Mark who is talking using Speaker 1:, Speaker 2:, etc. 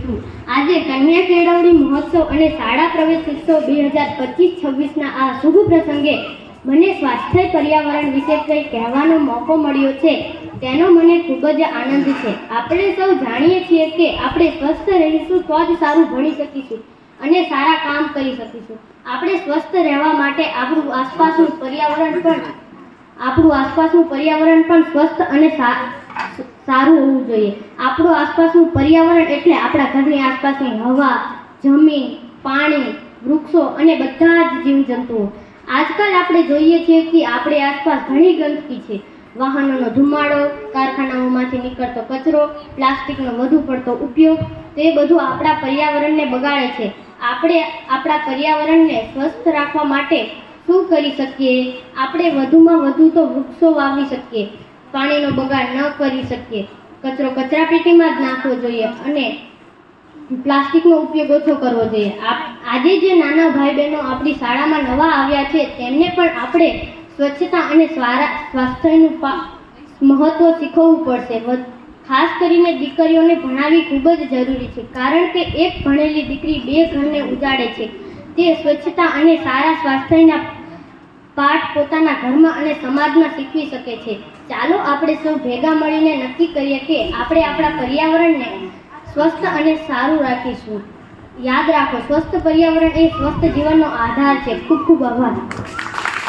Speaker 1: છું। આજે કન્યા કેળવણી મહોત્સવ અને શાળા પ્રવેશોત્સવ 2025-26ના આ શુભ પ્રસંગે મને સ્વાસ્થ્ય પર્યાવરણ વિશે કંઈ કહેવાનો મોકો મળ્યો છે, તેનો મને ખૂબ જ આનંદ છે। આપણે સૌ જાણીએ છીએ કે આપણે સ્વસ્થ રહીશું તો જ સારું ભણી શકીશું અને સારા કામ કરી શકીશું। આપણે સ્વસ્થ રહેવા માટે આપણું આસપાસનું પર્યાવરણ પણ સ્વસ્થ અને સારું હોવું જોઈએ। આપણું આસપાસનું પર્યાવરણ એટલે આપણા ઘરની આસપાસની હવા, જમીન, પાણી, વૃક્ષો અને બધા જ જીવજંતુઓ। આજકાલ આપણે જોઈએ છીએ કે આપણી આસપાસ ઘણી ગંદકી છે। વાહનોનો ધુમાડો, કારખાનાઓમાંથી નીકળતો કચરો, પ્લાસ્ટિકનો વધુ પડતો ઉપયોગ, તે બધું આપણા પર્યાવરણને બગાડે છે। આપણે આપણા પર્યાવરણને સ્વસ્થ રાખવા માટે શું કરી શકીએ? આપણે વધુમાં વધુ તો વૃક્ષો વાવી શકીએ, પાણીનો બગાડ ન કરી શકીએ, કચરો કચરાપેટીમાં જ નાખવો જોઈએ અને પ્લાસ્ટિકનો ઉપયોગ ઓછો કરવો જોઈએ। આજે જે નાના ભાઈ બહેનો આપણી શાળામાં નવા આવ્યા છે, તેમને પણ આપણે સ્વચ્છતા અને સ્વાસ્થ્યનું મહત્ત્વ શીખવવું પડશે। ખાસ કરીને દીકરીઓને ભણાવવી ખૂબ જ જરૂરી છે, કારણ કે એક ભણેલી દીકરી 2 ઘરને ઉજાડે છે। તે સ્વચ્છતા અને સારા સ્વાસ્થ્યના પાઠ પોતાના ઘરમાં અને સમાજમાં શીખવી શકે છે। ચાલો આપણે સૌ ભેગા મળીને નક્કી કરીએ કે આપણે આપણા પર્યાવરણને સ્વસ્થ અને સારું રાખીશું। યાદ રાખો, સ્વસ્થ પર્યાવરણ એ સ્વસ્થ જીવનનો આધાર છે। ખૂબ ખૂબ આભાર।